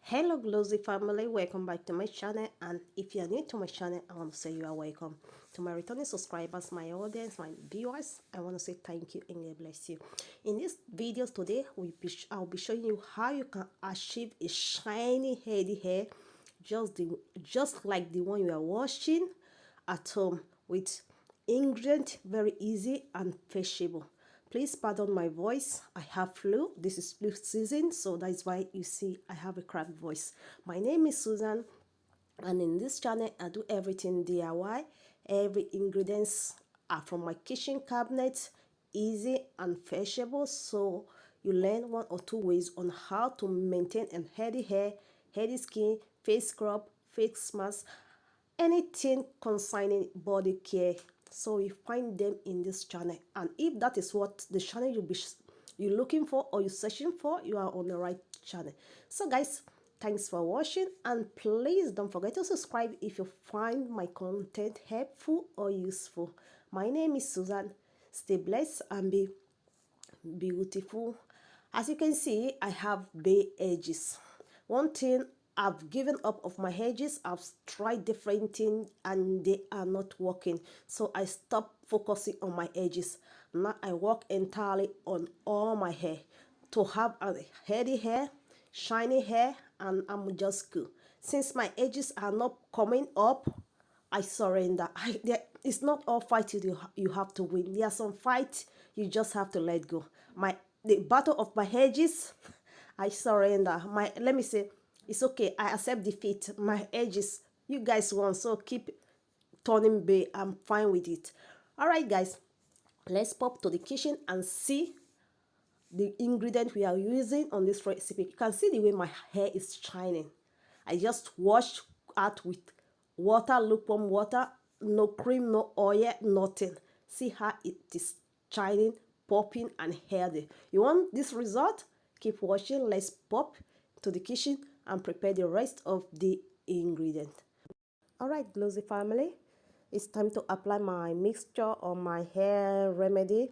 Hello Glossy family, welcome back to my channel, and if you are new to my channel, I want to say you are welcome. To my returning subscribers, my audience, my viewers, I want to say thank you and God bless you. In this videos today, I'll be showing you how you can achieve a shiny heady hair, just like the one you are washing at home, with ingredient very easy and fashionable. Please pardon my voice. I have flu. This is flu season, so that's why you see I have a cracked voice. My name is Susan, and in this channel I do everything DIY. Every ingredients are from my kitchen cabinet, easy and fashionable. So you learn one or two ways on how to maintain a healthy hair, healthy skin, face scrub, face mask, anything concerning body care. So you find them in this channel, and if that is what the channel you're looking for or you're searching for, you are on the right channel. So guys, thanks for watching, and please don't forget to subscribe if you find my content helpful or useful. My name is Susan. Stay blessed and be beautiful. As you can see, I have bare edges. One thing, I've given up of my edges. I've tried different things and they are not working, so I stopped focusing on my edges. Now I work entirely on all my hair to have a healthy hair, shiny hair, and I'm just good. Since my edges are not coming up, I surrender. It's not all fights you have to win. There are some fights you just have to let go. The battle of my edges, I surrender. Let me say, it's okay. I accept defeat. My edges, you guys won, so keep turning bay. I'm fine with it. All right, guys, let's pop to the kitchen and see the ingredient we are using on this recipe. You can see the way my hair is shining. I just wash out with water, lukewarm water, no cream, no oil, nothing. See how it is shining, popping, and healthy. You want this result? Keep watching. Let's pop to the kitchen and prepare the rest of the ingredient. All right, Glossy family, it's time to apply my mixture on my hair remedy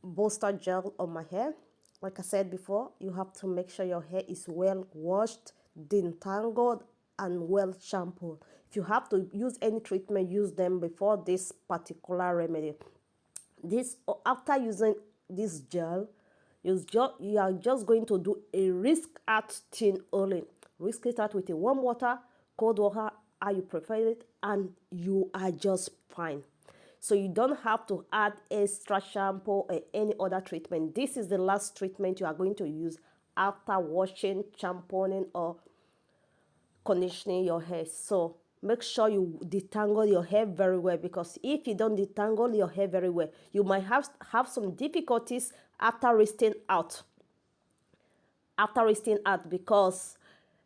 booster gel on my hair. Like I said before, you have to make sure your hair is well washed, detangled, and well shampooed. If you have to use any treatment, use them before this particular remedy. This After using this gel, you are just going to do a risk at thin only. Risk it out with a warm water, cold water, how you prefer it, and you are just fine. So you don't have to add extra shampoo or any other treatment. This is the last treatment you are going to use after washing, shampooing, or conditioning your hair. So make sure you detangle your hair very well, because if you don't detangle your hair very well, you might have some difficulties after rinsing out. Because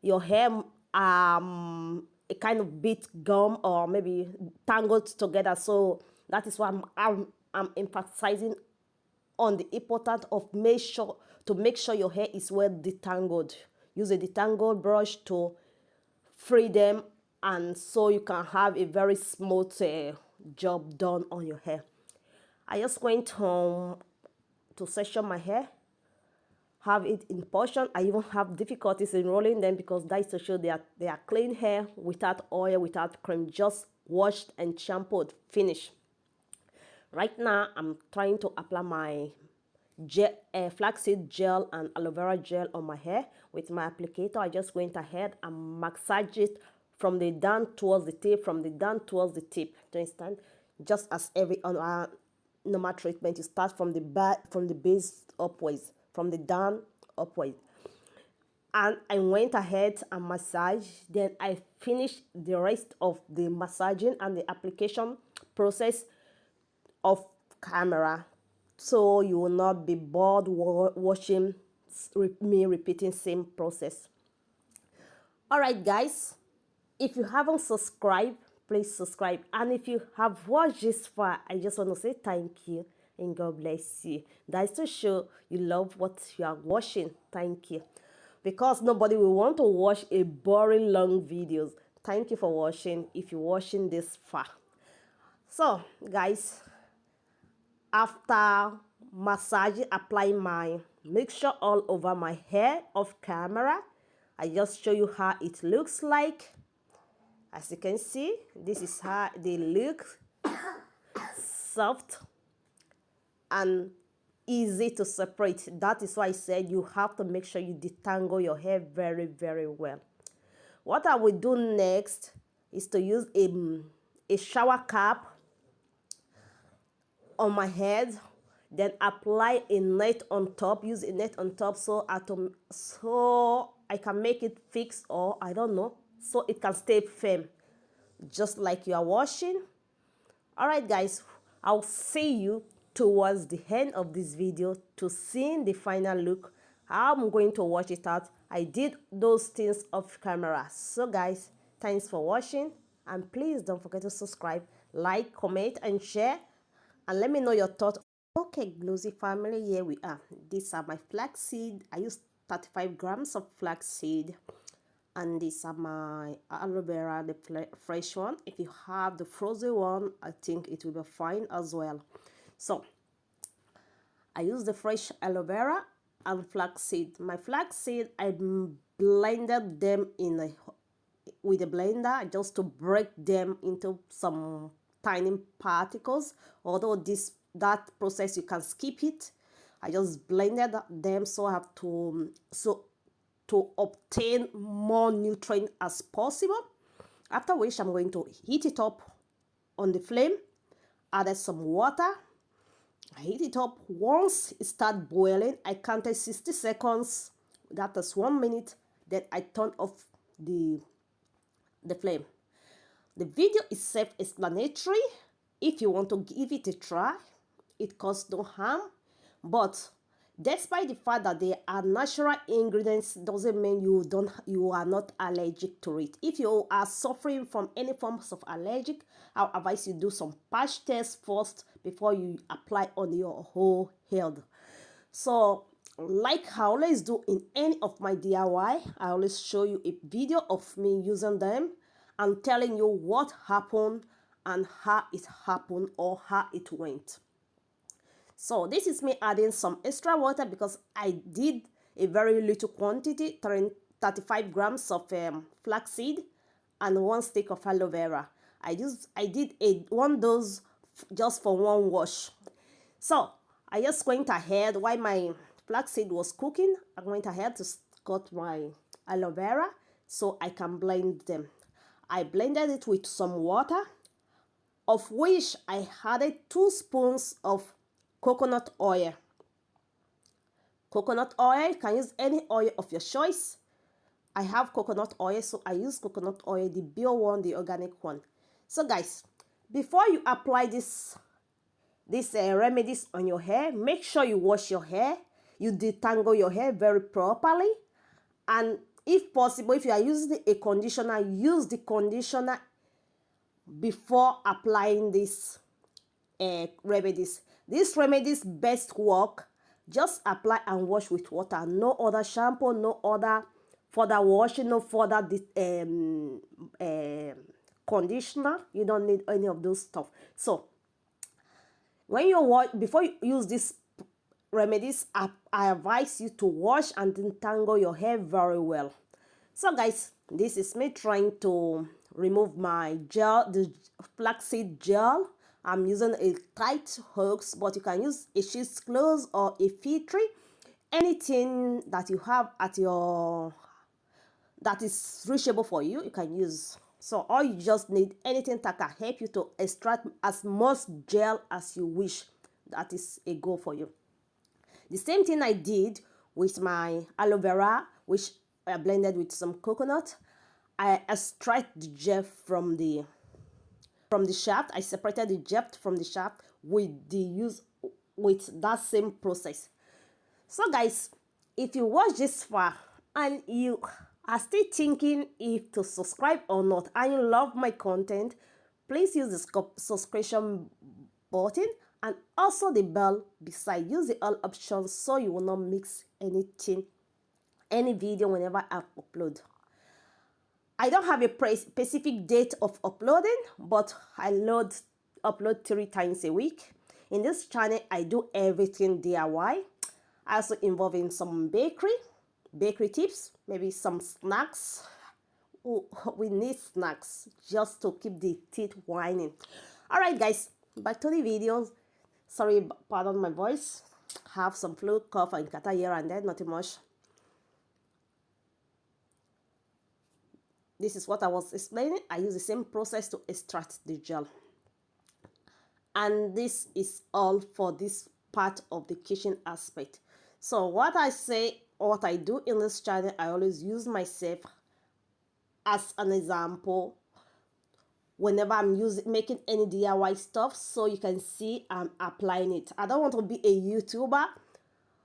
your hair a kind of bit gum or maybe tangled together. So that is why I'm emphasizing on the importance of make sure your hair is well detangled. Use a detangle brush to free them, and so you can have a very smooth job done on your hair. I just went home to section my hair, have it in portion. I even have difficulties in rolling them, because that is to show they are clean hair, without oil, without cream, just washed and shampooed, finished. Right now I'm trying to apply my flaxseed gel and aloe vera gel on my hair with my applicator. I just went ahead and massage it from the down towards the tip, Do you understand? Just as every normal treatment, you start from the back, from the base upwards, from the down upwards. And I went ahead and massaged. Then I finished the rest of the massaging and the application process off camera, so you will not be bored watching me repeating same process. All right, guys, if you haven't subscribed, please subscribe, and if you have watched this far, I just want to say thank you and God bless you. That's to show you love what you are watching. Thank you, because nobody will want to watch a boring long videos. Thank you for watching if you're watching this far. So guys, after massaging, applying my mixture all over my hair off camera, I just show you how it looks like. As you can see, this is how they look. Soft and easy to separate. That is why I said you have to make sure you detangle your hair very, very well. What I will do next is to use a shower cap on my head, then apply a net on top, use a net on top so I can make it fix, or I don't know, so it can stay firm, just like you are washing. All right, guys, I'll see you towards the end of this video to see the final look, how I'm going to wash it out. I did those things off camera. So guys, thanks for watching, and please don't forget to subscribe, like, comment, and share, and let me know your thoughts. Okay, Glossy family, here we are. These are my flaxseed. I used 35 grams of flaxseed. And these are my aloe vera, the fresh one. If you have the frozen one, I think it will be fine as well. So I use the fresh aloe vera and flaxseed. My flaxseed, I blended them with a blender just to break them into some tiny particles. Although that process you can skip it. I just blended them so I have to obtain more nutrient as possible. After which I'm going to heat it up on the flame, added some water. I heat it up. Once it starts boiling, I counted 60 seconds. That is 1 minute. Then I turn off the flame. The video is self-explanatory. If you want to give it a try, it costs no harm. But despite the fact that they are natural ingredients, doesn't mean you are not allergic to it. If you are suffering from any forms of allergic, I'll advise you do some patch test first before you apply on your whole head. So, like I always do in any of my DIY, I always show you a video of me using them and telling you what happened and how it happened or how it went. So this is me adding some extra water because I did a very little quantity, 35 grams of flaxseed and 1 stick of aloe vera. I did one dose just for one wash. So I just went ahead while my flaxseed was cooking. I went ahead to cut my aloe vera so I can blend them. I blended it with some water, of which I added 2 spoons of coconut oil. Coconut oil, you can use any oil of your choice. I have coconut oil, so I use coconut oil, the bio one, the organic one. So guys, before you apply these remedies on your hair, make sure you wash your hair, you detangle your hair very properly, and if possible, if you are using a conditioner, use the conditioner before applying these remedies. These remedies best work, just apply and wash with water. No other shampoo, no other further washing, no further conditioner. You don't need any of those stuff. So when you wash, before you use these remedies, I advise you to wash and detangle your hair very well. So guys, this is me trying to remove my gel, the flaxseed gel. I'm using a tight hooks, but you can use a cheesecloth or a filtre, anything that you have at your that is reachable for you, you can use. So all you just need, anything that can help you to extract as much gel as you wish. That is a go for you. The same thing I did with my aloe vera, which I blended with some coconut. I extract the gel from the shaft. I separated the gel from the shaft with that same process. So guys, if you watch this far and you are still thinking if to subscribe or not, and you love my content, please use the subscription button and also the bell beside. Use the all options so you will not miss any video whenever I upload. I don't have a specific date of uploading, but I upload 3 times a week. In this channel, I do everything DIY. I also involve in some bakery, bakery tips, maybe some snacks. Ooh, we need snacks just to keep the teeth whining. All right, guys, back to the video. Sorry, pardon my voice. Have some flu, cough, and catarrh here and there, nothing much. This is what I was explaining. I use the same process to extract the gel. And this is all for this part of the kitchen aspect. So what I say, what I do in this channel, I always use myself as an example whenever I'm making any DIY stuff, so you can see I'm applying it. I don't want to be a YouTuber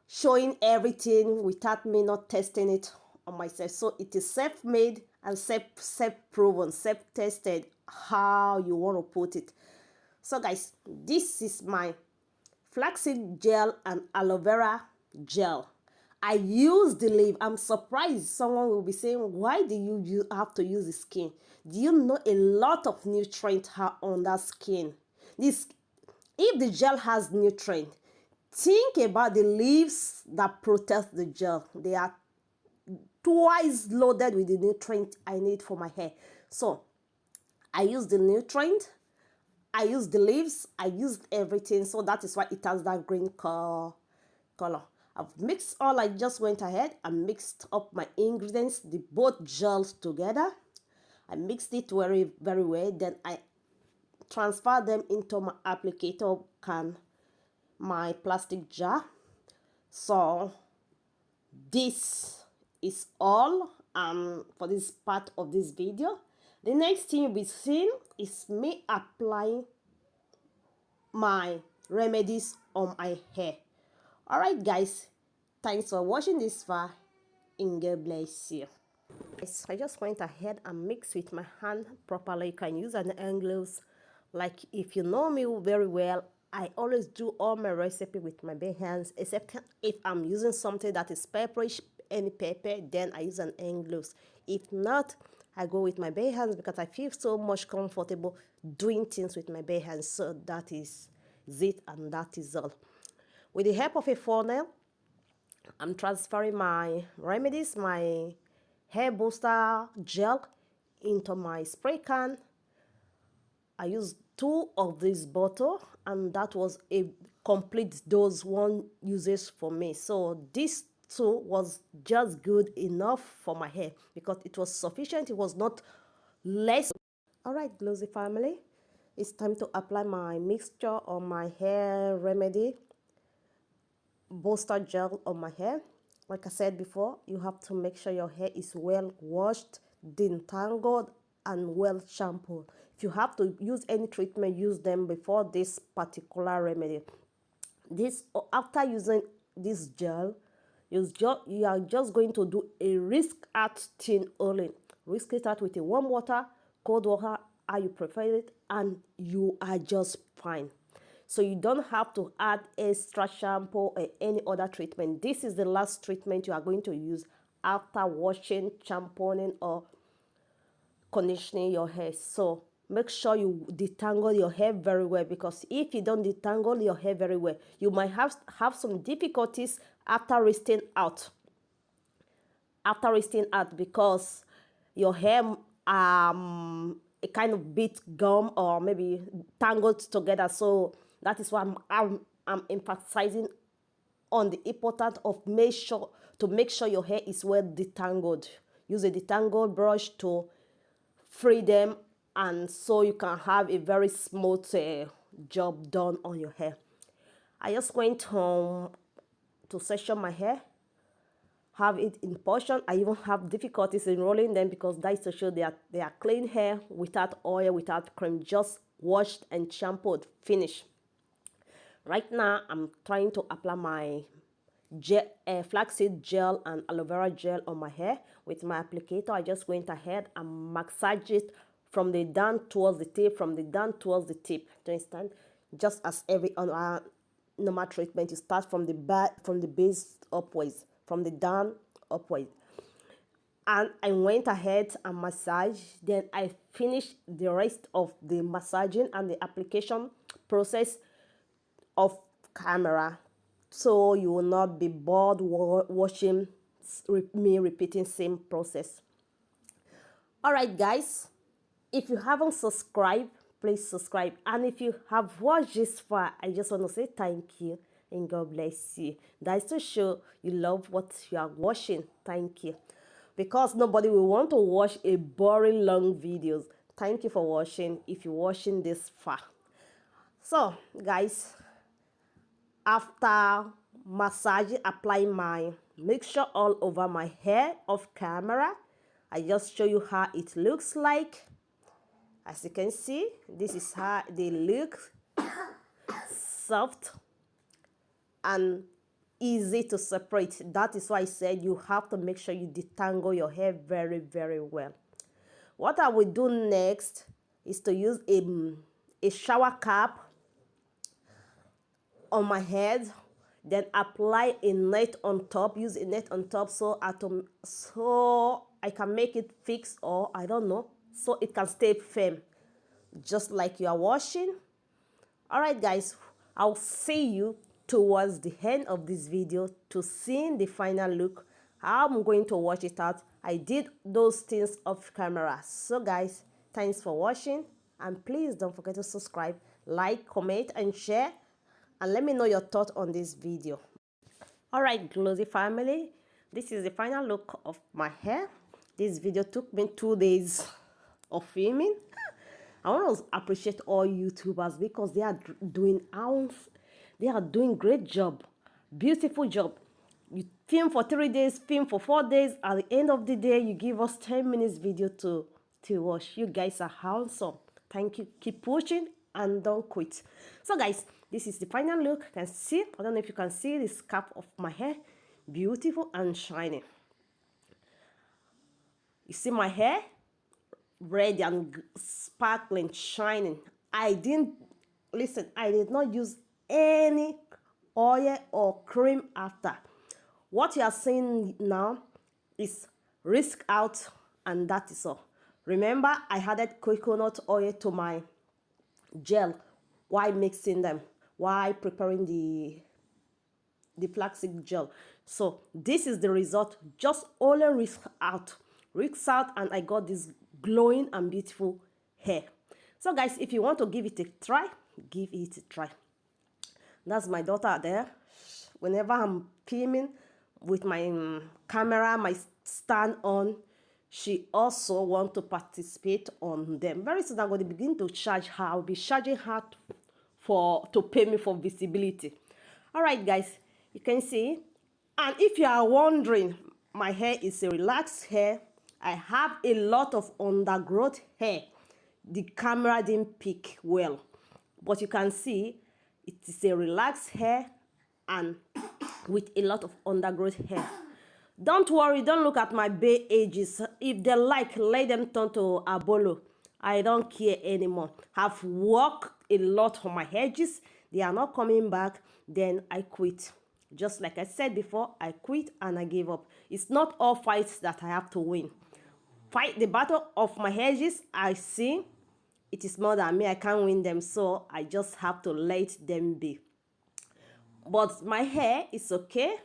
showing everything without me not testing it on myself. So it is self-made and self-proven, self-tested, how you want to put it. So guys, this is my flaxseed gel and aloe vera gel. I use the leaf. I'm surprised someone will be saying, why do you have to use the skin? Do you know a lot of nutrients are on that skin? If the gel has nutrient, think about the leaves that protect the gel. They are twice loaded with the nutrient I need for my hair. So I use the nutrient, I use the leaves, I used everything. So that is why it has that green color. I've mixed all. I just went ahead and mixed up my ingredients, the both gels together. I mixed it very, very well. Then I transfer them into my applicator can, my plastic jar. So this is all for this part of this video. The next thing you'll be seeing is me applying my remedies on my hair. All right, guys, thanks for watching this far, and God bless you. Yes, I just went ahead and mixed with my hand properly. You can use an hand gloves. Like, if you know me very well, I always do all my recipe with my bare hands, except if I'm using something that is pepperish, any pepper, then I use an hand gloves. If not, I go with my bare hands because I feel so much comfortable doing things with my bare hands. So that is it, and that is all. With the help of a funnel, I'm transferring my remedies, my hair booster gel, into my spray can. I used 2 of this bottle, and that was a complete dose one uses for me. So this 2 was just good enough for my hair because it was sufficient. It was not less. All right, Glossy family, it's time to apply my mixture on my hair remedy booster gel on my hair. Like I said before, you have to make sure your hair is well washed, detangled, and well shampooed. If you have to use any treatment, use them before this particular remedy. After using this gel, you are just going to do a risk-out thin oiling. Risk it out with a warm water, cold water, how you prefer it, and you are just fine. So you don't have to add extra shampoo or any other treatment. This is the last treatment you are going to use after washing, shampooing, or conditioning your hair. So make sure you detangle your hair very well, because if you don't detangle your hair very well, you might have some difficulties after rinsing out. Because your hair a kind of bit gum or maybe tangled together. So that is why I'm emphasizing on the importance of make sure your hair is well detangled. Use a detangle brush to free them, and so you can have a very smooth job done on your hair. I just went home to section my hair, have it in portion. I even have difficulties in rolling them because that is to show they are clean hair, without oil, without cream, just washed and shampooed, finished. Right now, I'm trying to apply my flaxseed gel and aloe vera gel on my hair with my applicator. I just went ahead and massage it from the down towards the tip, Do you understand? Just as every normal treatment, you start from the base upwards, from the down upwards. And I went ahead and massage. Then I finished the rest of the massaging and the application process off camera, so you will not be bored watching me repeating same process. All right, guys, if you haven't subscribed, please subscribe. And if you have watched this far, I just want to say thank you and God bless you. That is to show you love what you are watching. Thank you. Because nobody will want to watch a boring long videos. Thank you for watching if you're watching this far. So, guys, after massaging, applying my mixture all over my hair off camera, I just show you how it looks like. As you can see, this is how they look. Soft and easy to separate. That is why I said you have to make sure you detangle your hair very, very well. What I will do next is to use a shower cap on my head, then apply a net on top, use a net on top so I can make it fix, or I don't know, so it can stay firm, just like you are washing. All right, guys, I'll see you towards the end of this video to seeing the final look. I'm going to watch it out. I did those things off camera. So guys, thanks for watching, and please don't forget to subscribe, like, comment, and share, and let me know your thoughts on this video. All right, Glossy family, this is the final look of my hair. This video took me 2 days of filming. I want to appreciate all YouTubers because they are doing great job, beautiful job. You film for 3 days, film for 4 days. At the end of the day, you give us 10 minutes video to watch. You guys are handsome. Thank you. Keep pushing and don't quit. So guys, this is the final look. You can see, I don't know if you can see the scalp of my hair, beautiful and shiny. You see my hair, red and sparkling, shining. I did not use any oil or cream after. What you are seeing now is risk out, and that is all. Remember, I added coconut oil to my gel while mixing them, while preparing the flaxseed gel. So this is the result. Just only risk out, and I got this glowing and beautiful hair. So guys, if you want to give it a try, give it a try. That's my daughter there. Whenever I'm filming with my camera, my stand on, she also want to participate on them. Very soon I'm going to begin to charge her. I'll be charging her to pay me for visibility. All right, guys, you can see. And if you are wondering, my hair is a relaxed hair. I have a lot of undergrowth hair. The camera didn't pick well, but you can see it is a relaxed hair and with a lot of undergrowth hair. Don't worry, don't look at my bay edges. If they like, let them turn to abolo. I don't care anymore. I've worked a lot on my edges. They are not coming back. Then I quit. Just like I said before, I quit and I gave up. It's not all fights that I have to win. Fight the battle of my edges. I see it is more than me. I can't win them, so I just have to let them be. But my hair is okay.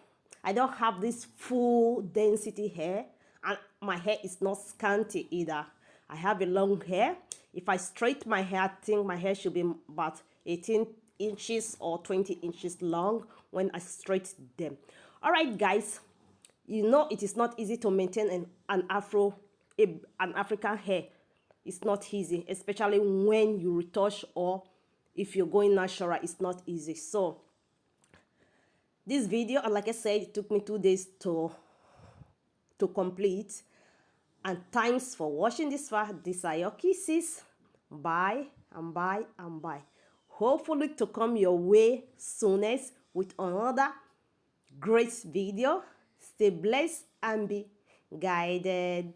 I don't have this full density hair, and my hair is not scanty either. I have a long hair. If I straighten my hair, I think my hair should be about 18 inches or 20 inches long when I straighten them. All right, guys, you know it is not easy to maintain an African hair. It's not easy, especially when you retouch or if you're going natural. It's not easy. So this video, and like I said, it took me 2 days to complete. And thanks for watching this far. These are your kisses. Bye and bye and bye. Hopefully to come your way soonest with another great video. Stay blessed and be guided.